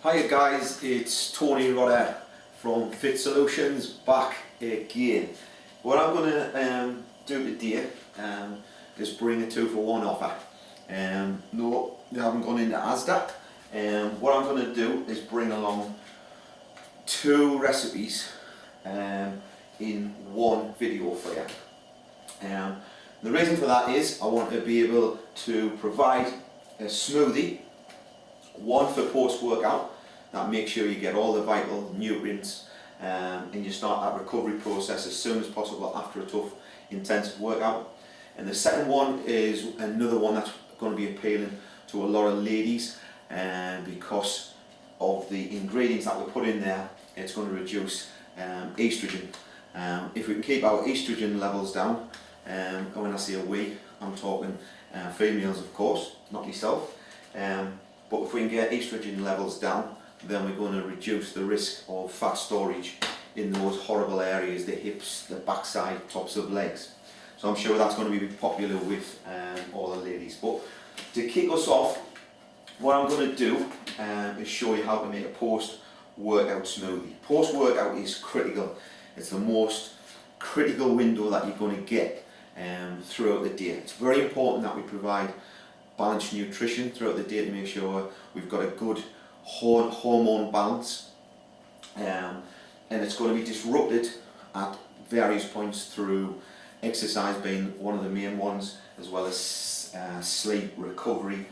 Hiya guys, it's Tony Rodder from PhiT Solutions back again. What I'm going to do today is bring a 2-for-1 offer. No, you haven't gone into Asda. What I'm going to do is bring along 2 recipes in one video for you. The reason for that is I want to be able to provide a smoothie, one for post-workout, that makes sure you get all the vital nutrients and you start that recovery process as soon as possible after a tough intensive workout. And the second one is another one that's going to be appealing to a lot of ladies because of the ingredients that we put in there. It's going to reduce estrogen. If we can keep our estrogen levels down, and when I say we, I'm talking females of course, not myself, but if we can get estrogen levels down, then we're going to reduce the risk of fat storage in those horrible areas, the hips, the backside, tops of legs. So I'm sure that's going to be popular with all the ladies. But to kick us off, what I'm going to do is show you how to make a post-workout smoothie. Post-workout is critical. It's the most critical window that you're going to get throughout the day. It's very important that we provide balanced nutrition throughout the day to make sure we've got a good hormone balance, and it's going to be disrupted at various points through exercise being one of the main ones, as well as sleep, recovery,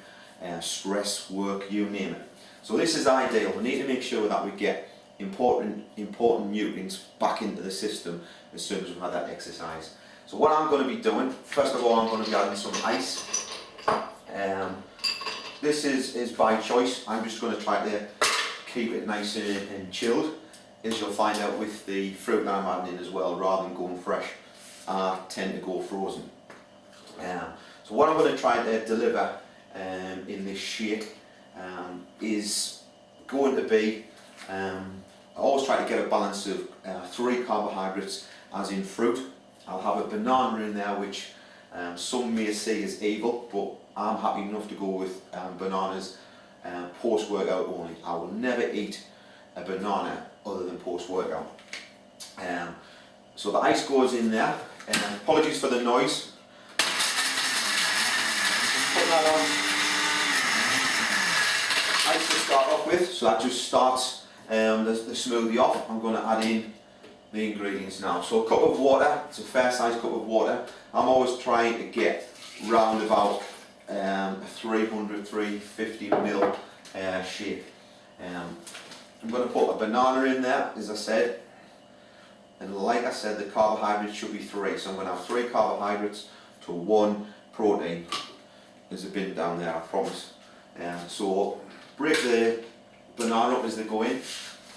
stress, work, you name it. So this is ideal. We need to make sure that we get important nutrients back into the system as soon as we've had that exercise. So what I'm going to be doing, first of all, I'm going to be adding some ice. This is by choice. I'm just going to try to keep it nice and chilled, as you'll find out with the fruit that I'm adding in as well. Rather than going fresh, I tend to go frozen. So what I'm going to try to deliver in this shake is going to be, I always try to get a balance of 3 carbohydrates, as in fruit. I'll have a banana in there, which some may see as evil, but I'm happy enough to go with bananas post-workout only. I will never eat a banana other than post-workout. So the ice goes in there. Apologies for the noise. Put that on. Ice to start off with, so that just starts the smoothie off. I'm going to add in the ingredients now. So a cup of water, it's a fair sized cup of water. I'm always trying to get round about a 300-350 ml shake. I'm going to put a banana in there, as I said, and like I said, the carbohydrates should be 3, so I'm going to have 3 carbohydrates to 1 protein. There's a bin down there, I promise. So break the banana up as they go in.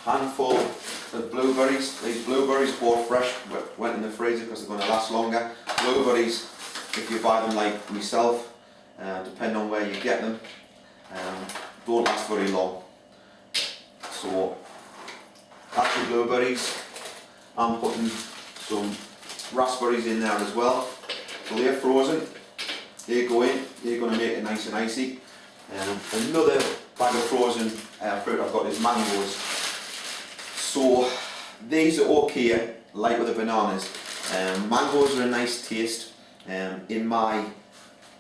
Handful of blueberries. These blueberries bought fresh, went in the freezer because they're going to last longer. Blueberries, if you buy them like myself, depending on where you get them, don't last very long. So that's the blueberries. I'm putting some raspberries in there as well. So they're frozen. They go in. They're going to make it nice and icy. Another bag of frozen fruit I've got is mangoes. So these are okay, like with the bananas. Mangoes are a nice taste. In my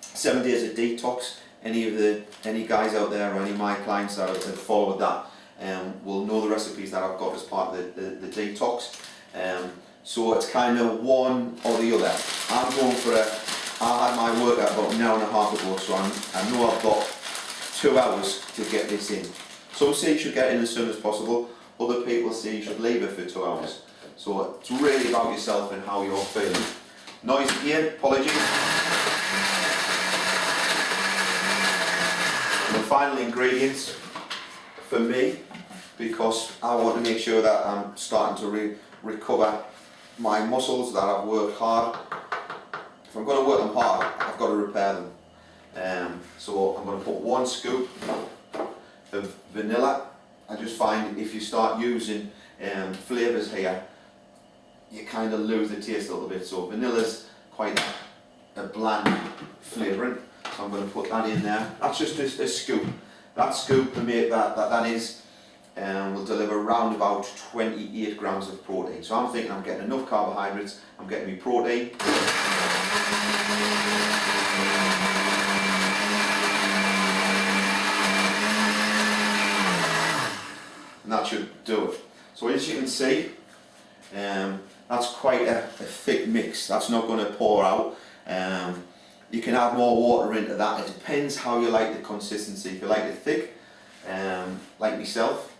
7 days of detox, any guys out there or any of my clients that have followed that will know the recipes that I've got as part of the detox. So it's kind of one or the other. I'm going for I had my workout about an hour and a half ago, so I know I've got 2 hours to get this in. Some say you should get it in as soon as possible. Other people say you should leave it for 2 hours. So it's really about yourself and how you're feeling. Noise again, apologies. And the final ingredients for me, because I want to make sure that I'm starting to recover my muscles that I've worked hard. If I'm going to work them hard, I've got to repair them. So I'm going to put 1 scoop of vanilla. I just find if you start using flavours here, you kind of lose the taste a little bit. So vanilla's quite a bland flavouring, so I'm going to put that in there. That's just a scoop. That scoop to make that is will deliver around about 28 grams of protein. So I'm thinking I'm getting enough carbohydrates, I'm getting me protein. And that should do it. So as you can see, that's quite a thick mix. That's not going to pour out. You can add more water into that. It depends how you like the consistency. If you like it thick, like myself,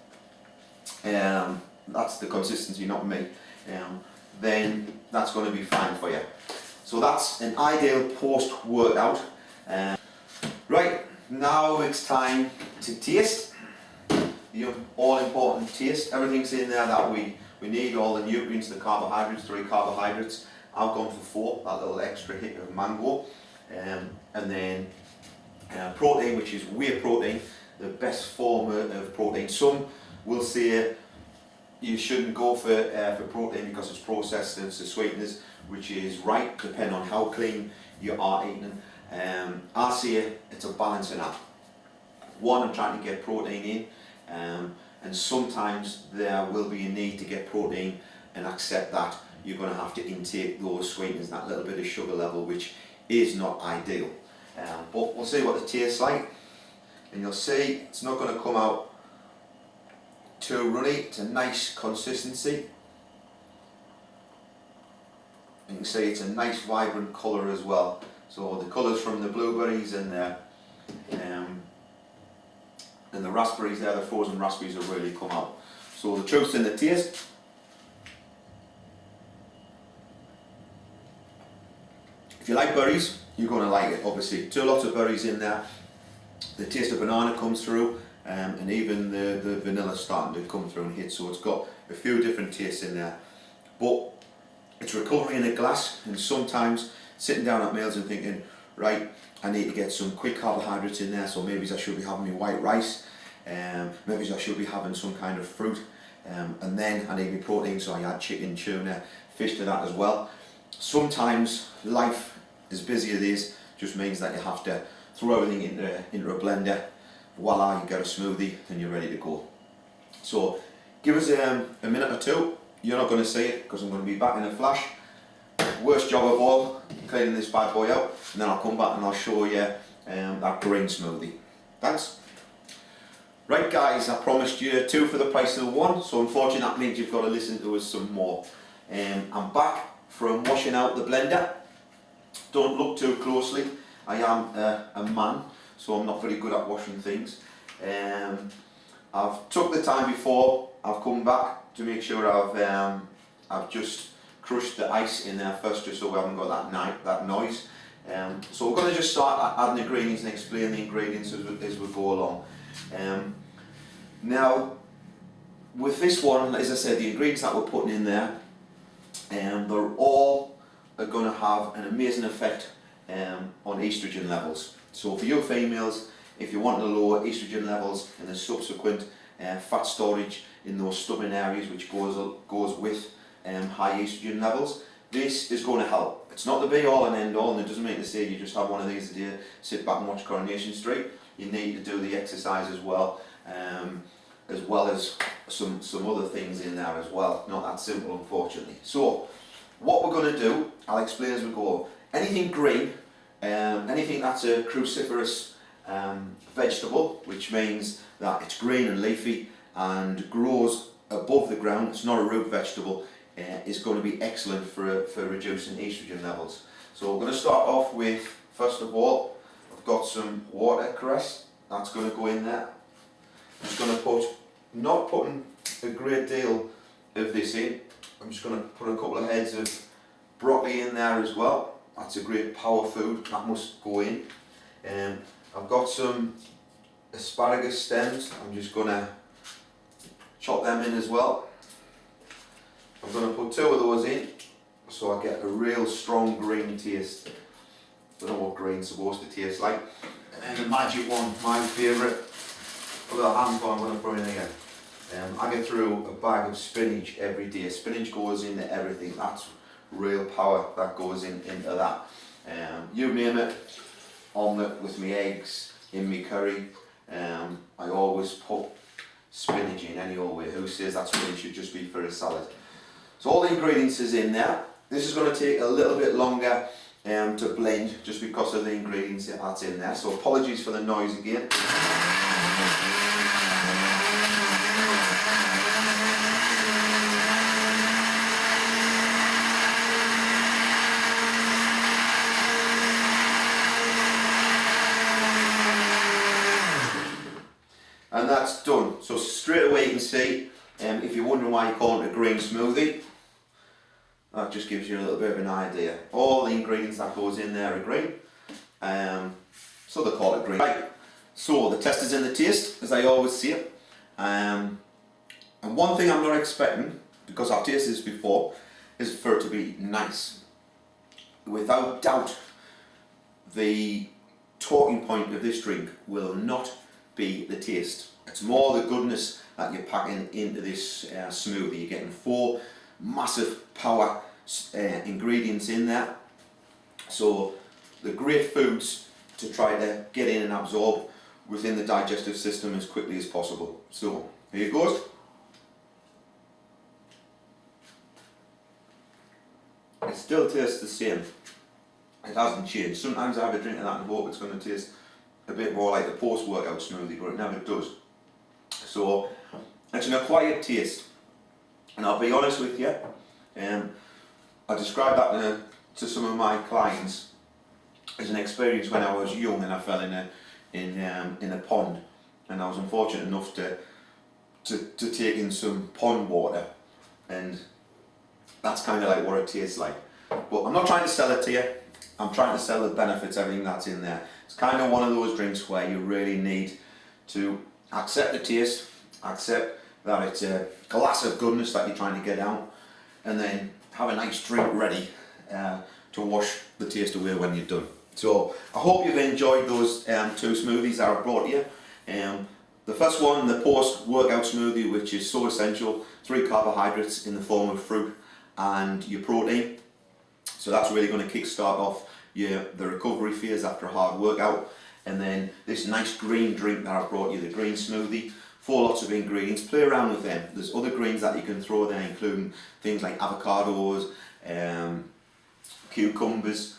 that's the consistency, not me, then that's going to be fine for you. So that's an ideal post-workout. Right, now it's time to taste. The all-important taste. Everything's in there that we need, all the nutrients, the carbohydrates, 3 carbohydrates. I've gone for 4, that little extra hit of mango. And then protein, which is whey protein, the best form of protein. Some will say you shouldn't go for protein because it's processed and it's the sweeteners, which is right, depending on how clean you are eating. I say it's a balancing act. One, I'm trying to get protein in, and sometimes there will be a need to get protein, and accept that you're going to have to intake those sweeteners, that little bit of sugar level, which is not ideal. But we'll see what it tastes like, and you'll see it's not going to come out too runny. It's a nice consistency. You can see it's a nice vibrant colour as well. So the colours from the blueberries and the raspberries there, the frozen raspberries, have really come out. So the truth in the taste. If you like berries, you're going to like it, obviously. Lots of berries in there. The taste of banana comes through, and even the vanilla starting to come through and hit. So it's got a few different tastes in there. But it's recovery in a glass, and sometimes sitting down at meals and thinking, right, I need to get some quick carbohydrates in there, so maybe I should be having my white rice, maybe I should be having some kind of fruit, and then I need my protein, so I add chicken, tuna, fish to that as well. Sometimes life, as busy as it is, just means that you have to throw everything into a blender. Voila, you get a smoothie, and you're ready to go. So give us a minute or two. You're not going to see it because I'm going to be back in a flash. Worst job of all, cleaning this bad boy out, and then I'll come back and I'll show you that green smoothie. Thanks. Right guys, I promised you 2 for the price of 1, so unfortunately that means you've got to listen to us some more. I'm back from washing out the blender. Don't look too closely. I am a man, so I'm not very good at washing things. I've took the time before I've come back to make sure I've just crushed the ice in there first, just so we haven't got that noise. So we're going to just start adding ingredients and explain the ingredients as we go along. Now, with this one, as I said, the ingredients that we're putting in there, they're all going to have an amazing effect on estrogen levels. So for you females, if you want to lower estrogen levels and the subsequent fat storage in those stubborn areas, which goes with high estrogen levels, this is going to help. It's not the be all and end all, and it doesn't mean to say you just have one of these a day, sit back and watch Coronation Street. You need to do the exercise as well as some other things in there as well. Not that simple, unfortunately. So what we're going to do, I'll explain as we go. Anything green, anything that's a cruciferous vegetable, which means that it's green and leafy and grows above the ground, it's not a root vegetable, is going to be excellent for reducing estrogen levels. So we're going to start off with, first of all, I've got some watercress, that's going to go in there. I'm just going to not putting a great deal of this in, I'm just going to put a couple of heads of broccoli in there as well. That's a great power food, that must go in. I've got some asparagus stems, I'm just going to chop them in as well. I'm going to put 2 of those in so I get a real strong green taste. I don't know what green's supposed to taste like. And then the magic one, my favourite, a little handful I'm going to put in again. I get through a bag of spinach every day. Spinach goes into everything, that's real power that goes into that. You name it, omelette with me eggs, in me curry. I always put spinach in any old way. Who says that spinach should just be for a salad? So all the ingredients is in there. This is going to take a little bit longer to blend just because of the ingredients that's in there. So apologies for the noise again. And that's done. So straight away you can see, if you're wondering why you call it a green smoothie, that just gives you a little bit of an idea. All the ingredients that goes in there are green, so they call it green. Right, so the test is in the taste, as I always say. And one thing I'm not expecting, because I've tasted this before, is for it to be nice. Without doubt, the talking point of this drink will not be the taste. It's more the goodness that you're packing into this smoothie. You're getting 4 massive power ingredients in there, so the great foods to try to get in and absorb within the digestive system as quickly as possible. So here it goes. It still tastes the same. It hasn't changed. Sometimes I have a drink of that and hope it's going to taste a bit more like the post-workout smoothie, but it never does. So it's an acquired taste, and I'll be honest with you, I describe that to some of my clients as an experience when I was young and I fell in a pond, and I was unfortunate enough to take in some pond water, and that's kind of like what it tastes like. But I'm not trying to sell it to you. I'm trying to sell the benefits, everything that's in there. It's kind of one of those drinks where you really need to accept the taste, accept that it's a glass of goodness that you're trying to get out, and then have a nice drink ready to wash the taste away when you're done. So I hope you've enjoyed those 2 smoothies that I brought you. The first one, the post-workout smoothie, which is so essential, 3 carbohydrates in the form of fruit and your protein. So that's really going to kick-start off the recovery phase after a hard workout. And then this nice green drink that I brought you, the green smoothie, 4 lots of ingredients. Play around with them. There's other greens that you can throw there, including things like avocados, cucumbers,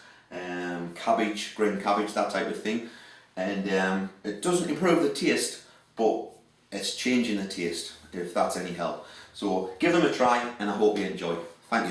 cabbage, green cabbage, that type of thing. And it doesn't improve the taste, but it's changing the taste, if that's any help. So give them a try, and I hope you enjoy. Thank you.